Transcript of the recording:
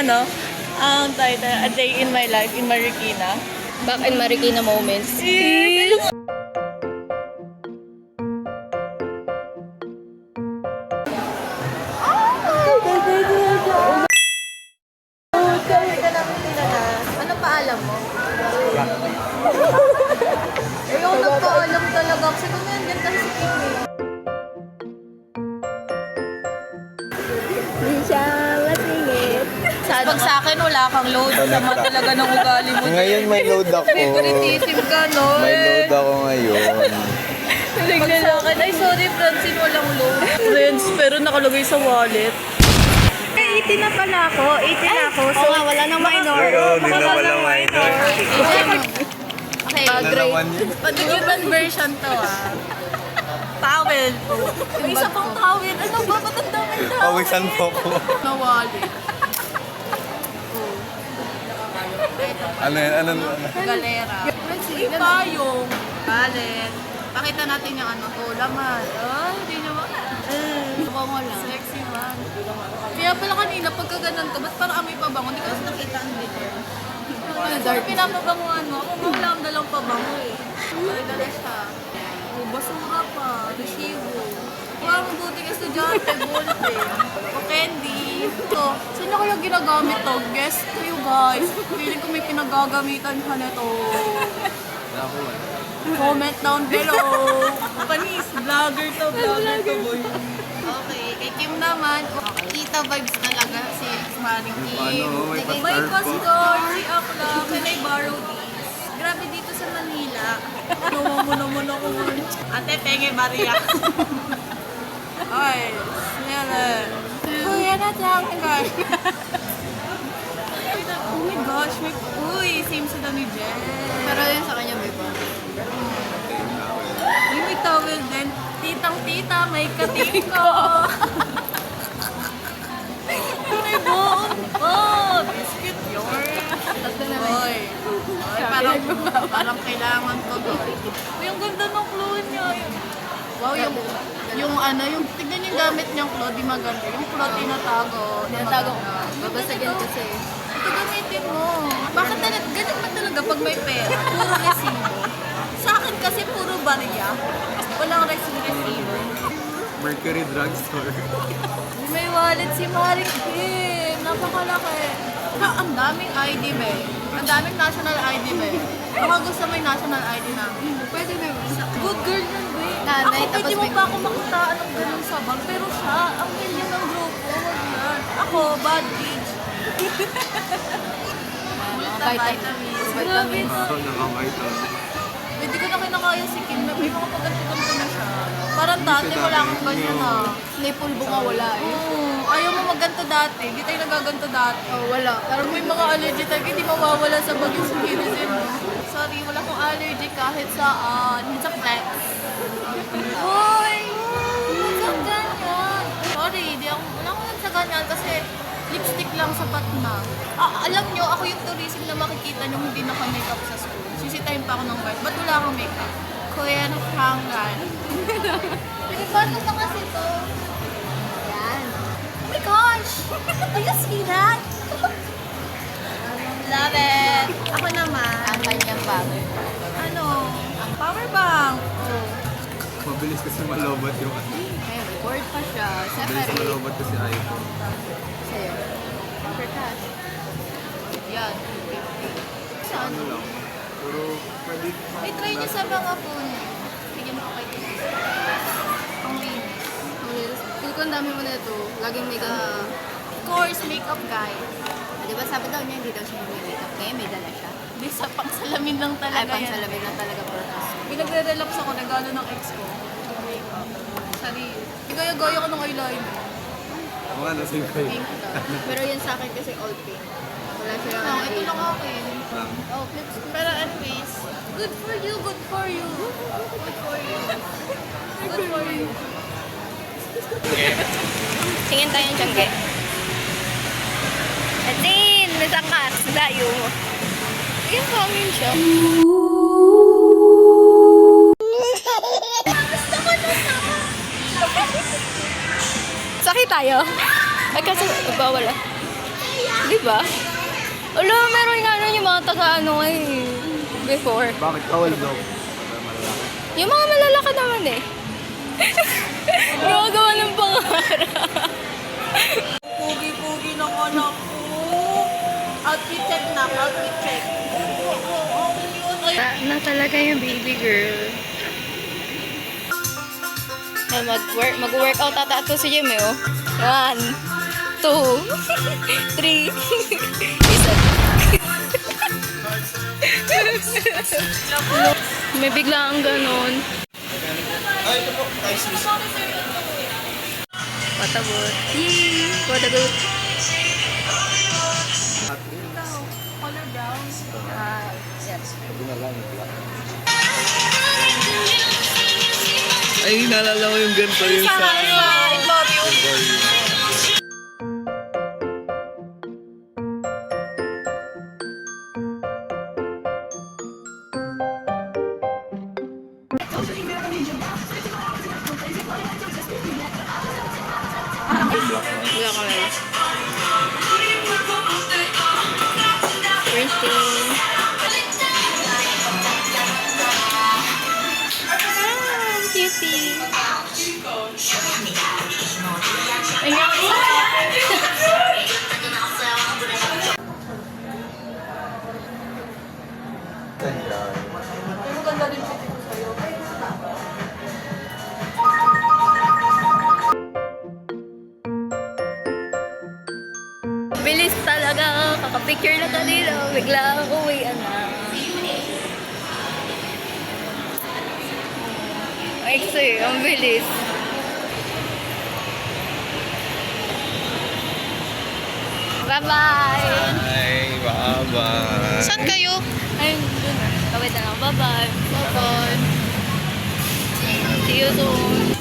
ano, ang title, A Day in My Life in Marikina. Back in Marikina moments. Yes! Ano pa alam mo? Ayaw nagpaalam talaga. Kasi kung nandiyan kasi si Kimi. Hindi siya masingit. Pag sa akin, wala kang load. Sama talaga ng ugali mo. Ngayon may load ako. Favoritism ka, no? May load ako ngayon. Pag sa akin, ay sorry, Francine, walang load. Friends, pero nakalagay sa wallet. 18 na pala ako. 18 na ako. So, wala nang minor. Hindi na wala minor. Okay, Nalaman yun. Pag-human version to, Towel po. Yung isa pang towel. Ano ba? Ba't ang daming towel? Pawisan po ko. Na wallet. Ano yan? Ano? Galera. Yung payong. Wallet. Pakita natin yung ano to. Laman. Hindi naman. Bango lang. Sexy man. Kaya pala kanina, pagka ganun to, ba't parang amoy pabango? Hindi ko kasi nakita ang dito. Dark. Pinapabanguan mo. Ako wala ang dalang pabango eh. Dala siya. Oh, basura pa. Resibo. Wow, mabuting estudyante. Ballpen. O candy. Ito. Saan niya kaya ginagamit to? Guess kayo guys. Feeling ko may pinagagamitan ka na to. Comment down below. Panis, vlogger to boy. Okay, kay Kim naman, kita vibes talaga si Maring Kim. May pastor, si Akla, can I borrow these? Grabe dito sa Manila. Naman ako. Ate, penge Maria. Ay, snellen. Kuya na dyan, guys. Oh my gosh, same sila ni Jen. Pero yun sa kanya may ba? May towel din. Titang-tita, may katiko. May buong po. Biscuit yun. Tatlo na Oy. Parang kailangan ko to. Uy, ang ganda ng clone niya. Wow, yung tignan yung gamit niyang clone, di maganda. Yung clone tinatago. Tinatago ko. Babasagin kasi. Ito gamitin mo. Bakit ganun ba talaga pag may pera? Puro resibo. Sa akin kasi puro barya. Walang resibo. Mercury Drugstore. May wallet si Maring Kim. Napakalaki. Ang daming ID ba eh. Ang daming national ID ba eh. Baka gusto mo yung national ID na. Pwede na. Good girl yun ba eh. Nanay, Ako tapos pwede mo may- pa ako makitaan ng ganun sa bag. Pero siya, ang million ng grupo. Wag yan. Ako, bad bitch. Multivitamins. Grabe na. Ako nakamay to. Hindi ko na kinakaya si Kim na may mga paganto-ganto na siya. Parang dati wala kang ganyan ah. Nipulbo nga wala eh. Oo, ayaw mo magganto dati. Hindi tayo nagaganto dati. Oh, wala. Pero may mga allergy talaga, hindi mawawala sa bagyo sa kinisin mo. Sorry, wala akong allergy kahit saan. Sa flex. Hoy! Saan ganyan? Sorry, wala akong sa ganyan kasi lipstick lang sapat na. Alam nyo, ako yung tourism na makikita nyo hindi naka-makeup sa school. Sisitahin pa ako ng wife. Ba't wala akong makeup? Kuya, nakahangan. Paano na kasi to? Yan. Oh my gosh! Do you see that? Love it! Ako naman, Ang kanyang bagay. ano, power bank. Oh. Mabilis kasi malobat yung ano. Ayun, board pa siya. Mabilis Separate. malobat kasi iPhone. Sa'yo. For cash. Yan. Saan? Ano lang. Puro pwede. Ay, try niyo sa mga phone. Bigyan mo kay Tito. Ang linis. Feel ko ang dami mo na ito. Laging may ganun. Of course, makeup guy. Di ba sabi daw niya hindi daw siya may makeup. Kaya may dala siya. Di sa pangsalamin lang Ay, talaga pang yan. salamin na talaga purpose. Pinagre-relax ako, regalo ng ex ko. Makeup. Sarili. Igaya-gaya ko ng eyeliner. Ako nga nasing kayo. Pink daw. Pero yan sa akin kasi all pink. Wala siya No, ito lang akin. Oh, flips. Pero anyways, good for you, good for you. Good for you. Good for you. Tingin tayo ng tiyangge. Atin! Nasakas! Layo mo. Tingin ko ang yun siya. Sakit tayo? Ay kasi bawal ah. Di ba? Alam, meron nga nun yung mga taga-ano eh. Before. Bakit kawal daw? Yung mga malalaki naman eh. Gumagawa ng pangarap. Pugi-pugi ng anak ko. Outfit check na, outfit check. Na talaga yung baby girl. Mag-workout ata ito si Jimmy, oh. 1, 2, 3. Isa. May bigla ang ganon. Ay, ito po. Ice miss. Patabot. Yee! Patabot. Color brown. Yes. Sabi na lang. Ay, naalala ko yung ganito yung sa... I love you. Wala kami. Printing. Cutie. Ay, nga. Pero maganda din siya dito sa'yo. Bilis talaga. Kakapicture na kanila. Bigla uwi na. Ay, kasi, ang bilis. Bye-bye! Ay, bye-bye. Saan kayo? Ayun, dun. Kawit na lang. Bye-bye. Bye-bye. See you soon.